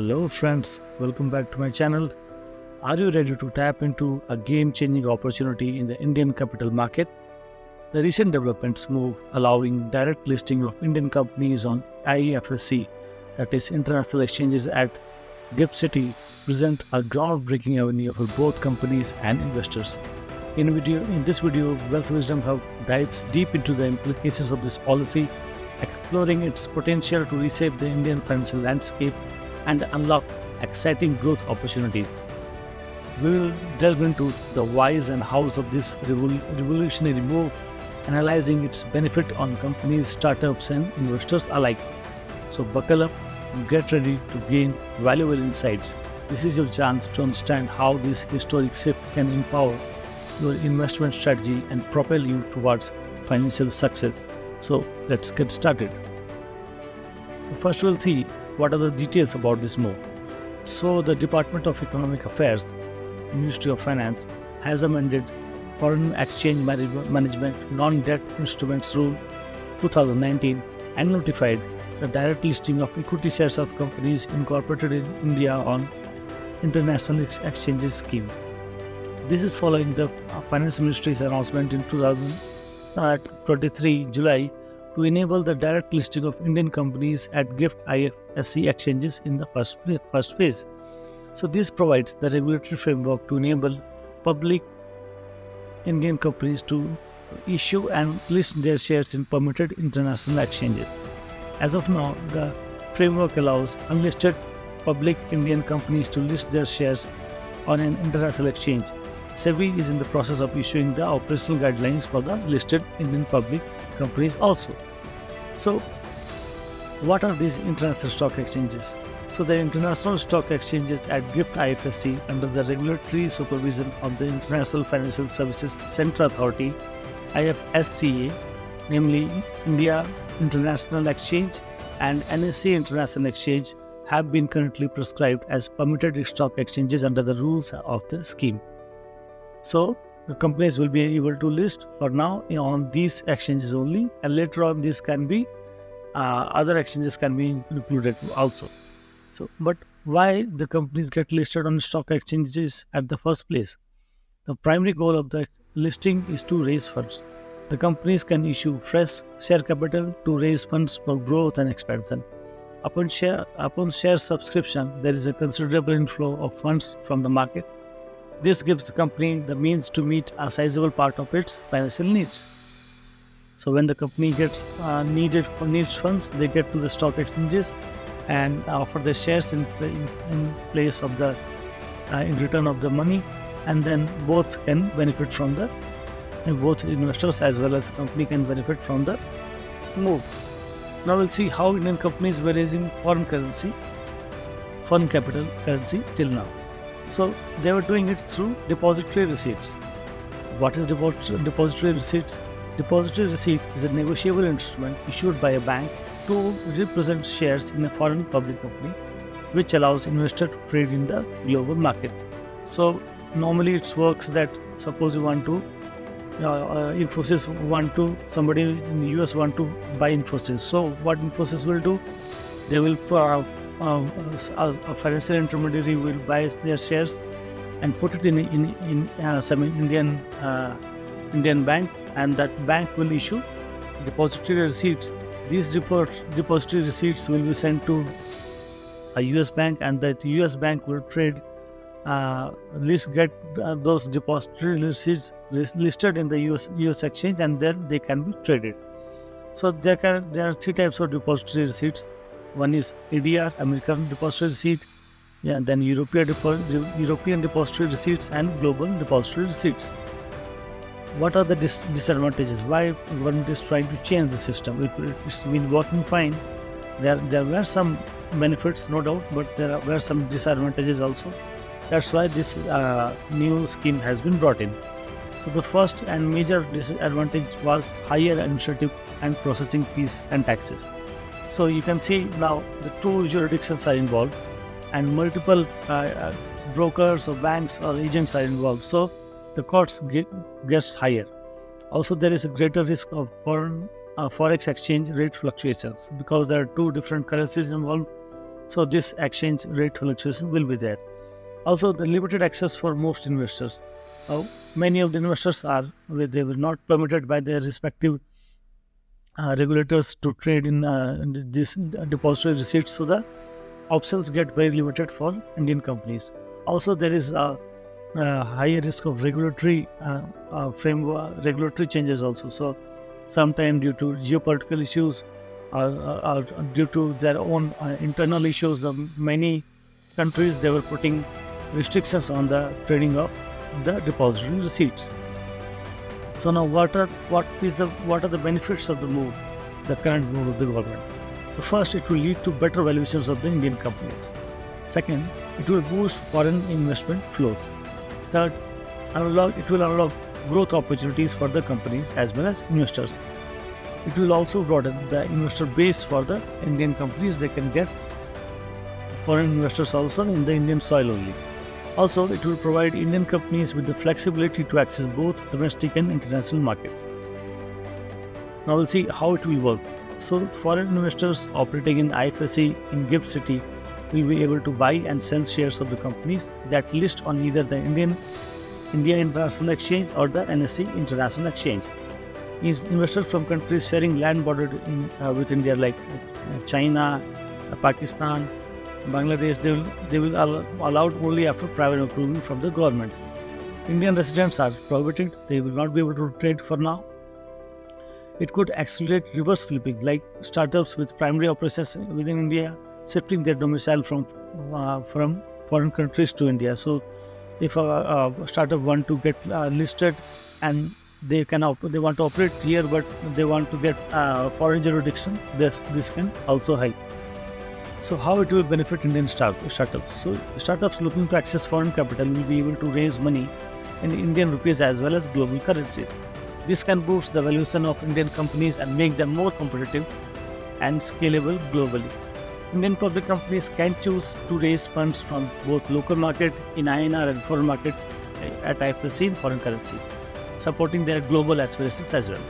Hello friends, welcome back to my channel. Are you ready to tap into a game-changing opportunity in the Indian capital market? The recent developments move allowing direct listing of Indian companies on IFSC, that is International Exchanges at GIFT City, present a groundbreaking avenue for both companies and investors. In this video, WealthWisdomHub dives deep into the implications of this policy, exploring its potential to reshape the Indian financial landscape and unlock exciting growth opportunities. We will delve into the whys and hows of this revolutionary move, analyzing its benefit on companies, startups, and investors alike. So buckle up and get ready to gain valuable insights. This is your chance to understand how this historic shift can empower your investment strategy and propel you towards financial success. So let's get started. First, we'll see what are the details about this move. So the Department of Economic Affairs, Ministry of Finance, has amended Foreign Exchange Management Non-Debt Instruments Rule 2019 and notified the direct listing of equity shares of companies incorporated in India on International Exchanges scheme. This is following the Finance Ministry's announcement in 2023 July to enable the direct listing of Indian companies at GIFT IFSC exchanges in the first phase. So this provides the regulatory framework to enable public Indian companies to issue and list their shares in permitted international exchanges. As of now, the framework allows unlisted public Indian companies to list their shares on an international exchange. SEBI is in the process of issuing the operational guidelines for the listed Indian public companies also. So, what are these international stock exchanges? So, the international stock exchanges at GIFT IFSC under the regulatory supervision of the International Financial Services Central Authority (IFSCA), namely India International Exchange and NSE International Exchange, have been currently prescribed as permitted stock exchanges under the rules of the scheme. So, the companies will be able to list for now on these exchanges only, and later on this can be other exchanges can be included also. So, but why the companies get listed on stock exchanges at the first place? The primary goal of the listing is to raise funds. The companies can issue fresh share capital to raise funds for growth and expansion. Upon share subscription, there is a considerable inflow of funds from the market. This gives the company the means to meet a sizable part of its financial needs. So when the company gets needs funds, they get to the stock exchanges and offer their shares in place of the in return of the money, and then both can benefit from both investors as well as the company can benefit from the move. Now we'll see how Indian companies were raising foreign capital currency till now. So they were doing it through depository receipts. What is depository receipts? Depository receipt is a negotiable instrument issued by a bank to represent shares in a foreign public company, which allows investors to trade in the global market. So normally it works that suppose you want to somebody in the US want to buy Infosys. So what Infosys will do? They will a financial intermediary will buy their shares and put it in some Indian bank, and that bank will issue depository receipts. These depository receipts will be sent to a US bank, and that US bank will get those depository receipts listed in the US exchange, and then they can be traded. So there are three types of depository receipts. One is ADR, American Depository Receipt, then European Depository Receipts, and Global Depository Receipts. What are the disadvantages? Why government is trying to change the system? It's been working fine. There were some benefits, no doubt, but there were some disadvantages also. That's why this new scheme has been brought in. So the first and major disadvantage was higher administrative and processing fees and taxes. So you can see now the two jurisdictions are involved, and multiple brokers or banks or agents are involved. So the costs gets higher. Also, there is a greater risk of forex exchange rate fluctuations because there are two different currencies involved. So this exchange rate fluctuation will be there. Also, the limited access for most investors. Many of the investors they were not permitted by their respective regulators to trade in this depository receipts. So the options get very limited for Indian companies. Also, there is a higher risk of regulatory framework, regulatory changes also. So sometimes due to geopolitical issues or due to their own internal issues, many countries, they were putting restrictions on the trading of the depository receipts. So now what are the benefits of the current move of the government? So first, it will lead to better valuations of the Indian companies. Second, it will boost foreign investment flows. Third, it will unlock growth opportunities for the companies as well as investors. It will also broaden the investor base for the Indian companies. They can get foreign investors also in the Indian soil only. Also, it will provide Indian companies with the flexibility to access both domestic and international market. Now we'll see how it will work. So foreign investors operating in IFSC in GIFT City will be able to buy and sell shares of the companies that list on either the India International Exchange or the NSE International Exchange. Investors from countries sharing land bordered with India like China, Pakistan, Bangladesh, they will allowed only after private approval from the government. Indian residents are prohibited; they will not be able to trade for now. It could accelerate reverse flipping, like startups with primary operations within India shifting their domicile from foreign countries to India. So, if a startup want to get listed and they want to operate here, but they want to get foreign jurisdiction, this can also help. So how it will benefit Indian startups? So startups looking to access foreign capital will be able to raise money in Indian rupees as well as global currencies. This can boost the valuation of Indian companies and make them more competitive and scalable globally. Indian public companies can choose to raise funds from both local market in INR and foreign market at IFSC in foreign currency, supporting their global aspirations as well.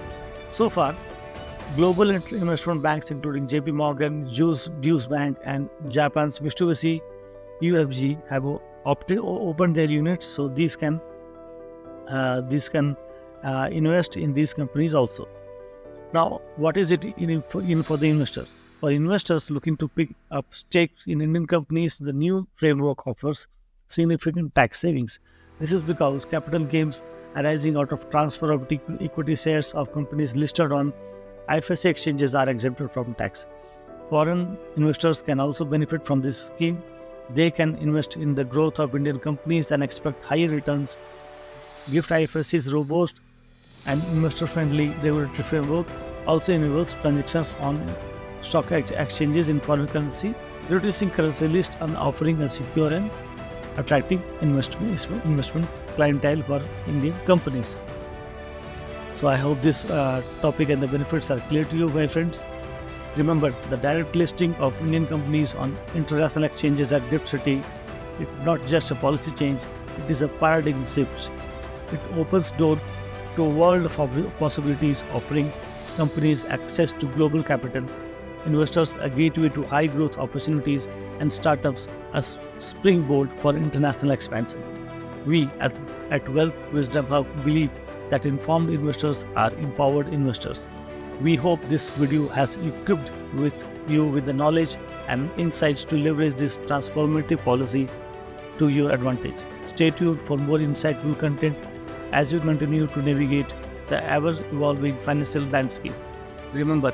So far, global investment banks including JP Morgan, Deutsche Bank and Japan's Mitsubishi UFG have opened their units, so these can invest in these companies also. Now, what is it in for the investors? For investors looking to pick up stakes in Indian companies, the new framework offers significant tax savings. This is because capital gains arising out of transfer of equity shares of companies listed on IFSC exchanges are exempted from tax. Foreign investors can also benefit from this scheme. They can invest in the growth of Indian companies and expect higher returns. GIFT IFSC's robust and investor-friendly regulatory framework also enables transactions on stock exchanges in foreign currency, reducing currency risk and offering a secure and attractive investment clientele for Indian companies. So I hope this topic and the benefits are clear to you, my friends. Remember, the direct listing of Indian companies on international exchanges at GIFT City is not just a policy change, it is a paradigm shift. It opens door to a world of possibilities, offering companies access to global capital, investors a gateway to high growth opportunities, and startups a springboard for international expansion. We at Wealth Wisdom Hub believe that informed investors are empowered investors. We hope this video has equipped you with the knowledge and insights to leverage this transformative policy to your advantage. Stay tuned for more insightful content as we continue to navigate the ever-evolving financial landscape. Remember,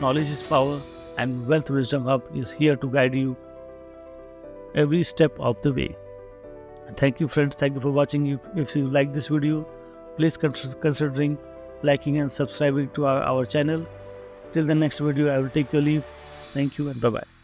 knowledge is power, and Wealth Wisdom Hub is here to guide you every step of the way. Thank you, friends. Thank you for watching. If you like this video, please considering liking and subscribing to our channel. Till the next video, I will take your leave. Thank you and bye-bye.